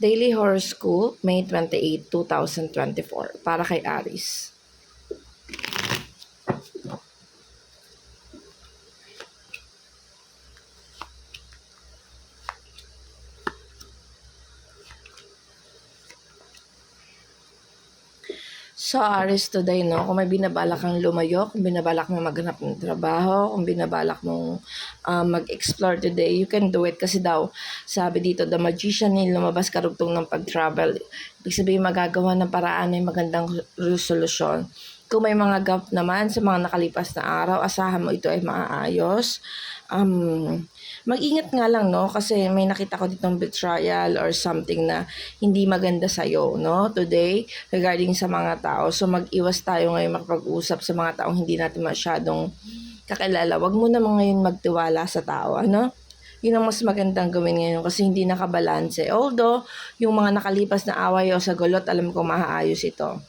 Daily Horoscope, May 28, 2024, para kay Aries. So, Aries today, no? Kung may binabalak kang lumayo, kung binabalak mong maghanap ng trabaho, kung binabalak mong mag-explore today, you can do it. Kasi daw, sabi dito, the magician yung lumabas karugtong ng pag-travel. Ibig sabihin, magagawa ng paraan, may magandang resolusyon. Kung may mga gap naman sa mga nakalipas na araw, asahan mo ito ay maaayos. Mag-ingat nga lang, no? Kasi may nakita ko ditong betrayal or something na hindi maganda sa'yo, no? Today, regarding sa mga tao. So, mag-iwas tayo ngayon makapag-usap sa mga taong hindi natin masyadong kakilala. Huwag mo naman ngayon magtiwala sa tao, ano? Yun ang mas magandang gawin ngayon kasi hindi nakabalanse. Although, yung mga nakalipas na away o sa gulot, alam ko maaayos ito.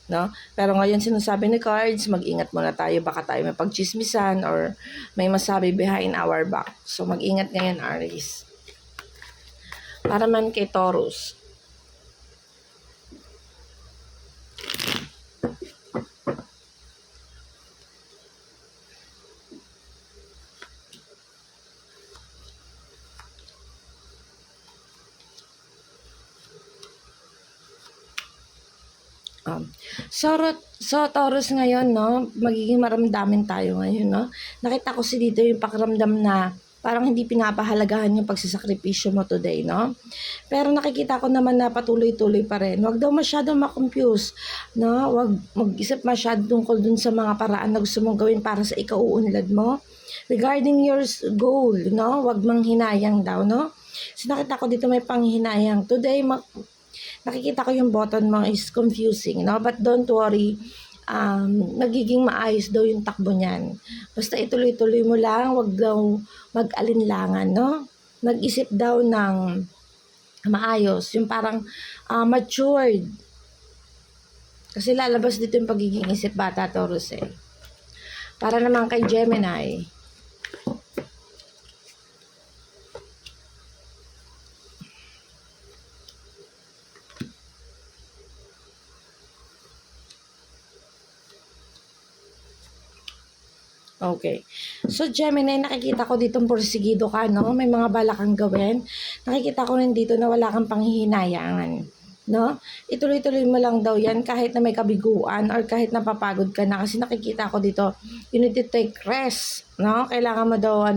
No? Pero ngayon sinasabi ni cards, mag-ingat muna tayo, baka tayo may pagchismisan or may masabi behind our back. So mag-ingat ngayon, Aries. Para man kay Taurus. So Taurus ngayon, no, magiging maramdamin tayo ngayon, no. Nakita ko dito yung pakiramdam na parang hindi pinapahalagahan yung pagsasakripisyo mo today, no. Pero nakikita ko naman na patuloy-tuloy pa rin. Huwag daw masyadong ma-confuse, no. Huwag mag-isip masyado tungkol dun sa mga paraan na gusto mong gawin para sa ikauunlad mo. Regarding your goal, no, huwag manghinayang daw, no. So nakita ko dito may panghinayang. Today, nakikita ko yung button mo is confusing, no? But don't worry, magiging maayos daw yung takbo niyan. Basta ituloy-tuloy mo lang, wag daw mag-alinlangan, no? Mag-isip daw ng maayos, yung parang matured. Kasi lalabas dito yung pagiging isip bata, Taurus eh. Para naman kay Gemini. Okay. So, Gemini, nakikita ko ditong porsigido ka, no? May mga balak kang gawin. Nakikita ko rin dito na wala kang panghihinayangan, no? Ituloy-tuloy mo lang daw yan kahit na may kabiguan or kahit napapagod ka na. Kasi nakikita ko dito, you need to take rest, no? Kailangan mo daw,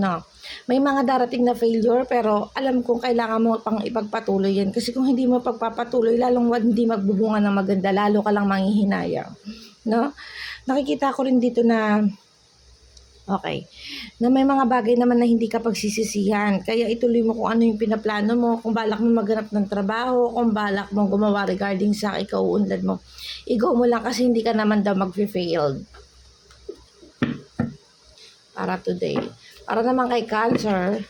may mga darating na failure pero alam kong kailangan mo pang ipagpatuloy yan. Kasi kung hindi mo pagpapatuloy, lalong hindi magbubunga ng maganda, lalo ka lang manghihinayang, no? Nakikita ko rin dito na okay. Na may mga bagay naman na hindi ka pagsisisihan. Kaya ituloy mo kung ano yung pinaplano mo, kung balak mo maghanap ng trabaho, kung balak mo gumawa regarding sa ikauunlad mo. I-go mo lang kasi hindi ka naman daw mag-failed. Para today. Para naman kay Cancer.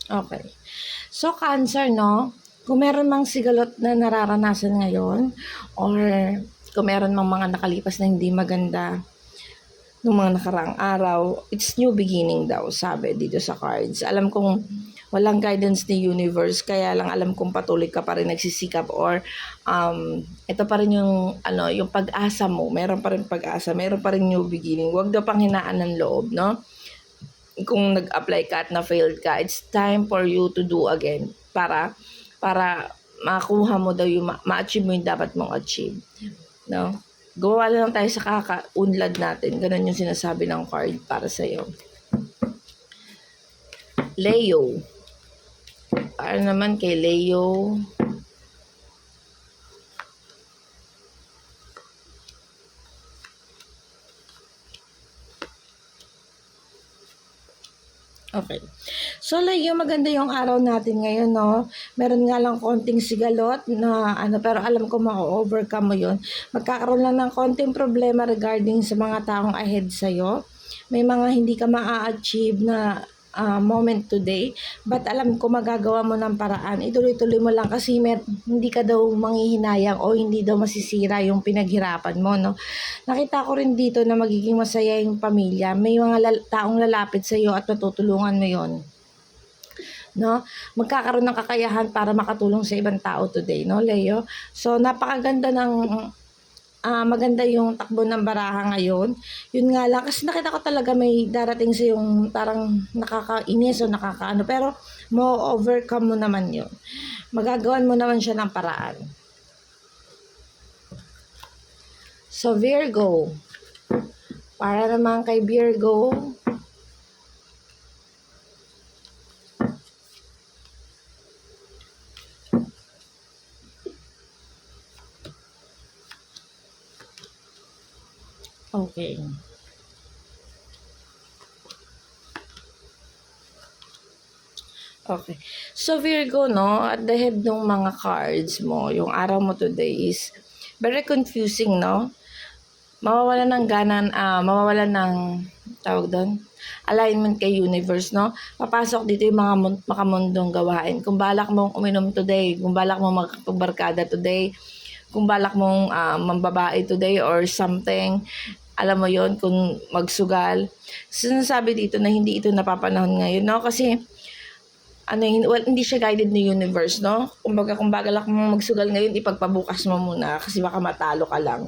Okay. So, Cancer, no? Kung meron mang sigalot na nararanasan ngayon or kung meron mang mga nakalipas na hindi maganda nung mga nakaraang araw, it's new beginning daw, sabi dito sa cards. Alam kong walang guidance ni universe, kaya lang alam kong patuloy ka pa rin nagsisikap or ito pa rin yung, yung pag-asa mo. Meron pa rin pag-asa, meron pa rin new beginning. Huwag daw pang hinaan ng loob, no? Kung nag-apply ka at na-failed ka, it's time for you to do again para makuha mo daw yung ma-achieve mo yung dapat mong achieve, no? Gawa lang tayo sa kakaunlad natin. Ganun yung sinasabi ng card para sa'yo. Leo. Para naman kay Leo. Okay. So, Leo, maganda yung araw natin ngayon, no? Meron nga lang konting sigalot na pero alam ko ma-overcome mo yun. Magkakaroon lang ng konting problema regarding sa mga taong ahead sa'yo. May mga hindi ka ma-achieve na moment today, but alam ko magagawa mo ng paraan. Ituloy-tuloy mo lang kasi hindi ka daw manghihinayang o hindi daw masisira yung pinaghirapan mo, no? Nakita ko rin dito na magiging masaya yung pamilya. May mga taong lalapit sa iyo at matutulungan mo yon, no? Magkakaroon ng kakayahan para makatulong sa ibang tao today, no, Leo? So, napakaganda ng maganda yung takbo ng baraha ngayon. Yun nga lang, kasi nakita ko talaga may darating sa yung parang nakakainis o nakakaano, pero mo-overcome mo naman yun. Magagawan mo naman siya ng paraan. So, Virgo. Para naman kay Virgo, okay. Okay. So Virgo, no, at the head ng mga cards mo, yung araw mo today is very confusing, no? Mawawalan ng ganan, mawawalan ng tawag doon, alignment kay universe, no? Papasok dito yung mga makamundong gawain. Kung balak mong uminom today, kung balak mong magpagbarkada today, kung balak mong mambabae today or something, alam mo yon, kung magsugal. Sinasabi dito na hindi ito napapanahon ngayon, no? Kasi hindi siya guided ni universe, no? Kumbaga, kung balak mong magsugal ngayon, ipagpabukas mo muna kasi baka matalo ka lang.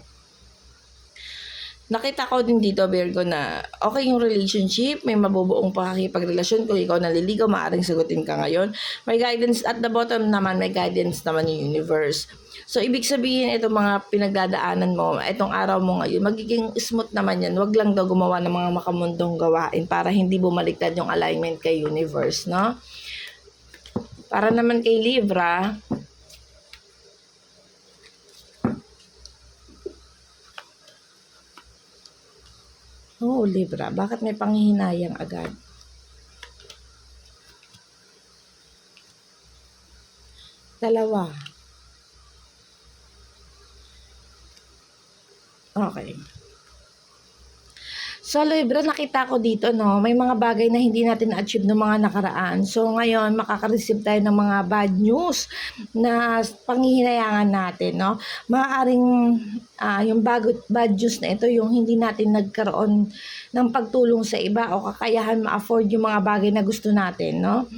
Nakita ko din dito, Virgo, na okay yung relationship, may mabubuong pakikipagrelasyon. Kung ikaw naliligaw, maaaring sagutin ka ngayon. May guidance at the bottom naman, may guidance naman yung universe. So, ibig sabihin, itong mga pinagdadaanan mo, itong araw mo ngayon, magiging smooth naman yan. Huwag lang daw gumawa ng mga makamundong gawain para hindi bumaliktad yung alignment kay universe, no? Para naman kay Libra, Libra, bakit may panghihinayang agad? Dalawa. Okay. So, Libra, nakita ko dito, no, may mga bagay na hindi natin na-achieve ng mga nakaraan. So, ngayon, makaka-receive tayo ng mga bad news na panghihinayangan natin, no. Maaaring yung bad news na ito, yung hindi natin nagkaroon ng pagtulong sa iba o kakayahan ma-afford yung mga bagay na gusto natin, no.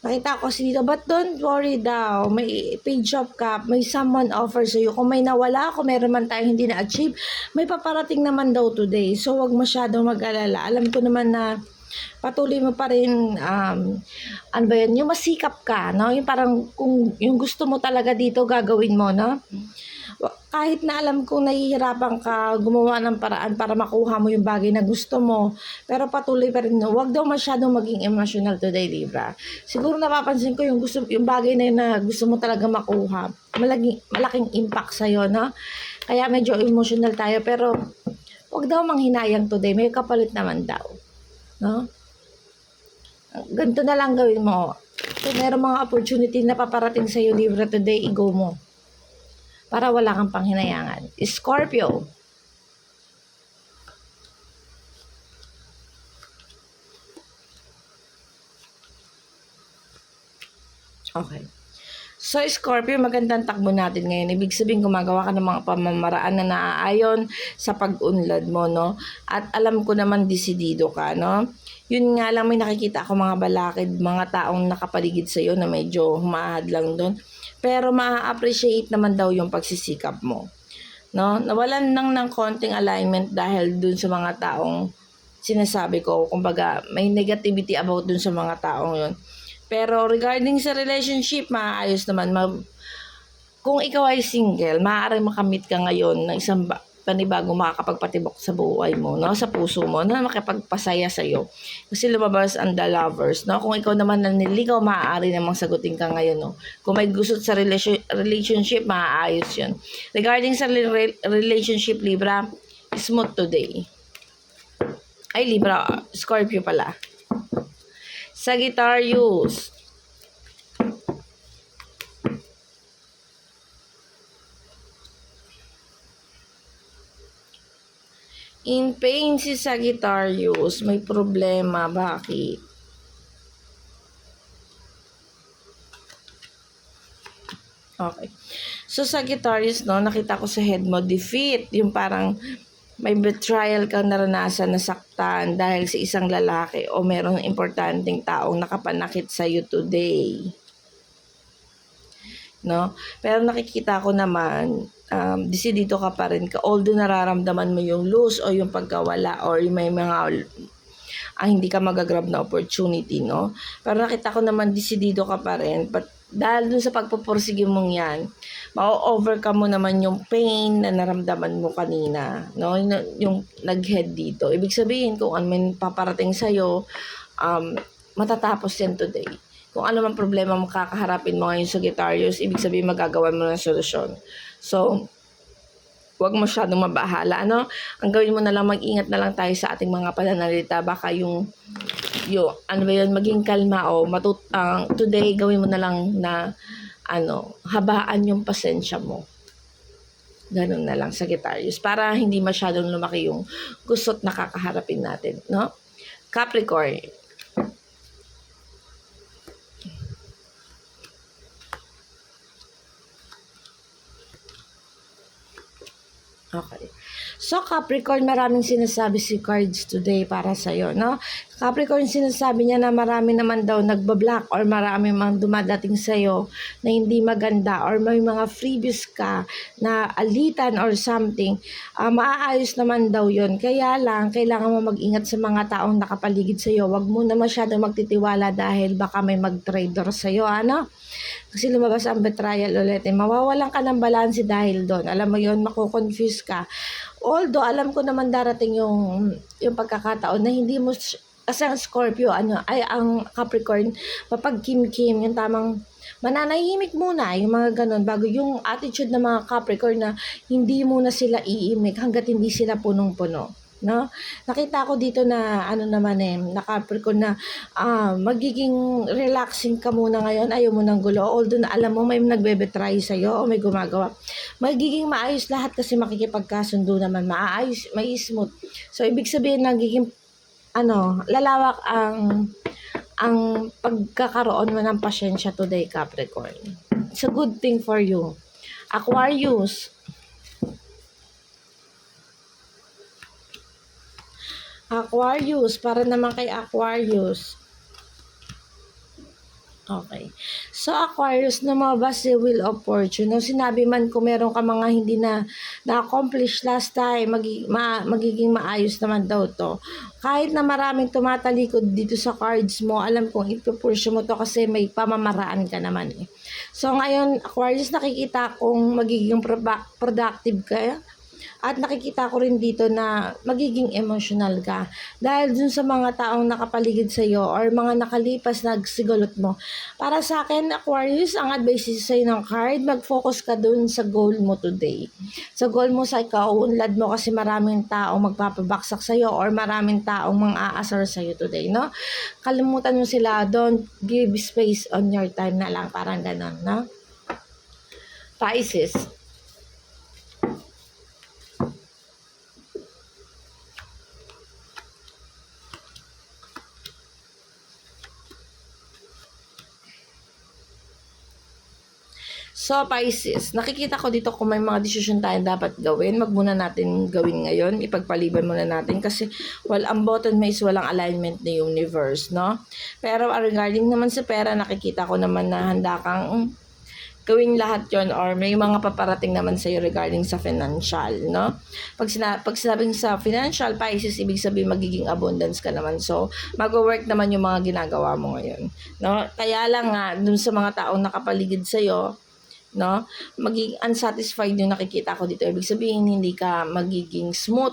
Nakita ko kasi dito, but don't worry daw, may page of cup, may someone offer sa'yo. Kung may nawala, kung meron man tayong hindi na-achieve, may paparating naman daw today. So, wag masyadong mag-alala. Alam ko naman na patuloy mo pa rin, ano ba yun, yung masikap ka, no? Yung parang, kung yung gusto mo talaga dito, gagawin mo, no? Kahit na alam kong nahihirapan ka gumawa ng paraan para makuha mo yung bagay na gusto mo, pero patuloy pa rin, no? Huwag daw masyadong maging emotional today, Libra. Siguro napapansin ko yung bagay na yun na gusto mo talaga makuha, malaking impact sa'yo, no? Kaya medyo emotional tayo, pero huwag daw manghinayang today, may kapalit naman daw, no? Ganito na lang gawin mo. Kung meron mga opportunity na paparating sa'yo, Libra, today, i-go mo. Para wala kang panghinayangan. Scorpio. Okay. So, Scorpio, magandang takbo natin ngayon. Ibig sabihin, gumagawa ka ng mga pamamaraan na naaayon sa pag-unlad mo, no? At alam ko naman, desidido ka, no? Yun nga lang, may nakikita ako mga balakid, mga taong nakapaligid sa'yo na medyo humahad lang doon. Pero ma-appreciate naman daw yung pagsisikap mo, no? Nawalan lang ng konting alignment dahil dun sa mga taong sinasabi ko. Kumbaga, may negativity about dun sa mga taong yun. Pero regarding sa relationship, maayos naman. Kung ikaw ay single, maaaring makamit ka ngayon ng isang panibagong makakapagpatibok sa buhay mo, no? Sa puso mo, na makipagpasaya sa'yo. Kasi lumabas ang the lovers, no? Kung ikaw naman naniligaw, maaari namang sagutin ka ngayon, no? Kung may gusto sa relationship, maaayos yun. Regarding sa relationship, Libra, smooth today. Ay, Libra, Scorpio pala. Sagittarius. In pain si Sagittarius, may problema. Bakit? Okay. So, Sagittarius, no, nakita ko sa head mo, defeat. Yung parang may betrayal kang naranasan, nasaktan dahil sa isang lalaki o merong importanteng taong nakapanakit sa iyo today. No? Pero nakikita ko naman, desidido ka pa rin. Although nararamdaman mo yung lose o yung pagkawala or yung may mga hindi ka magagrab na opportunity, no? Pero nakita ko naman desidido ka pa rin. But dahil dun sa pagpupursige mong yan, ma-overcome mo naman yung pain na naramdaman mo kanina, no? Yung nag-head dito. Ibig sabihin, kung ano man paparating sa'yo, matatapos yan today. Kung ano man problema mo kakaharapin mo ngayon sa Sagittarius, ibig sabihin magagawa mo ng solusyon. So, huwag masyadong mabahala, ano? Ang gawin mo na lang, mag-ingat na lang tayo sa ating mga pananalita. Baka yung ano ba yun, maging kalma o today, gawin mo na lang na, habaan yung pasensya mo. Ganun na lang, Sagittarius. Para hindi masyadong lumaki yung gusto't nakakaharapin natin, no? Capricorn. Okay. So, Capricorn, maraming sinasabi si cards today para sa'yo, no? Capricorn, sinasabi niya na marami naman daw nagbablock or marami mang dumadating sa'yo na hindi maganda or may mga freebies ka na alitan or something. Maaayos naman daw yon. Kaya lang, kailangan mo mag-ingat sa mga taong nakapaligid sa'yo. Huwag mo na masyadong magtitiwala dahil baka may mag-trader sa'yo, ano? Kasi lumabas ang betrayal ulit. Mawawalan ka ng balanse dahil doon. Alam mo yon, mako-confuse ka. Although, alam ko naman darating yung pagkakataon na hindi mo, kasi ang Scorpio, ang Capricorn, mapag-kim-kim, yung tamang, mananahimik muna, yung mga ganun, bago yung attitude ng mga Capricorn na hindi muna sila iimik hanggat hindi sila punong-puno. No? Nakita ko dito na na Capricorn na magiging relaxing ka muna ngayon, ayaw mo ng gulo, although na alam mo may nagbebetray sa'yo o may gumagawa, magiging maayos lahat kasi makikipagkasundo naman, maayos, may smooth. So ibig sabihin nagiging lalawak ang pagkakaroon mo ng pasyensya today, Capricorn. It's a good thing for you. Aquarius. Aquarius, para naman kay Aquarius. Okay. So, Aquarius, lumabas si Wheel of Fortune. Nung sinabi man kung meron ka mga hindi na-accomplish last time, magiging maayos naman daw to. Kahit na maraming tumatalikod dito sa cards mo, alam kong ipupursyo mo to kasi may pamamaraan ka naman eh. So, ngayon, Aquarius, nakikita kong magiging productive ka. At nakikita ko rin dito na magiging emotional ka. Dahil dun sa mga taong nakapaligid sa iyo or mga nakalipas na sigulot mo. Para sa akin, Aquarius, ang advice sa'yo ng card, mag-focus ka dun sa goal mo today. Sa goal mo sa ikaunlad mo kasi maraming taong magpapabaksak sa iyo or maraming taong mang-aasar sa iyo today, no? Kalimutan mo sila, don't give space on your time na lang, parang ganon, no? Pisces. So, Pisces, nakikita ko dito kung may mga desisyon tayong dapat gawin. Wag muna natin gawin ngayon. Ipagpaliban muna natin kasi ang bottom is walang alignment ni universe, no? Pero regarding naman sa pera, nakikita ko naman na handa kang gawin lahat yon or may mga paparating naman sa'yo regarding sa financial, no? Pag sinabing sa financial, Pisces, ibig sabihin magiging abundance ka naman. So, mag-work naman yung mga ginagawa mo ngayon, no? Kaya lang nga, dun sa mga taong nakapaligid sa'yo, no? Magiging unsatisfied yung nakikita ko dito. Ibig sabihin, hindi ka magiging smooth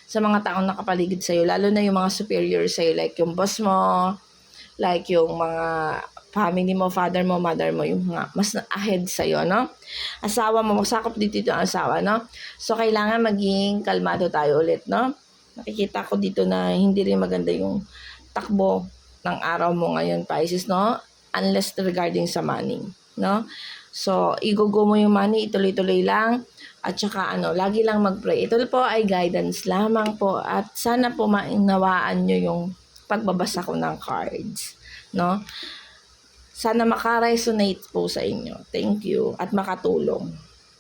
sa mga taong nakapaligid sa'yo. Lalo na yung mga superior sa'yo, like yung boss mo, like yung mga family mo, father mo, mother mo, yung mga mas ahead sa'yo, no? Asawa mo, masakop dito ang asawa, no? So, kailangan maging kalmado tayo ulit, no? Nakikita ko dito na hindi rin maganda yung takbo ng araw mo ngayon, Pisces, no? Unless regarding sa money, no? So, igugo mo yung money, ituloy-tuloy lang. At saka lagi lang mag-pray. Ito po ay guidance lamang po. At sana po mainawaan nyo yung pagbabasa ko ng cards. No? Sana maka-resonate po sa inyo. Thank you at makatulong.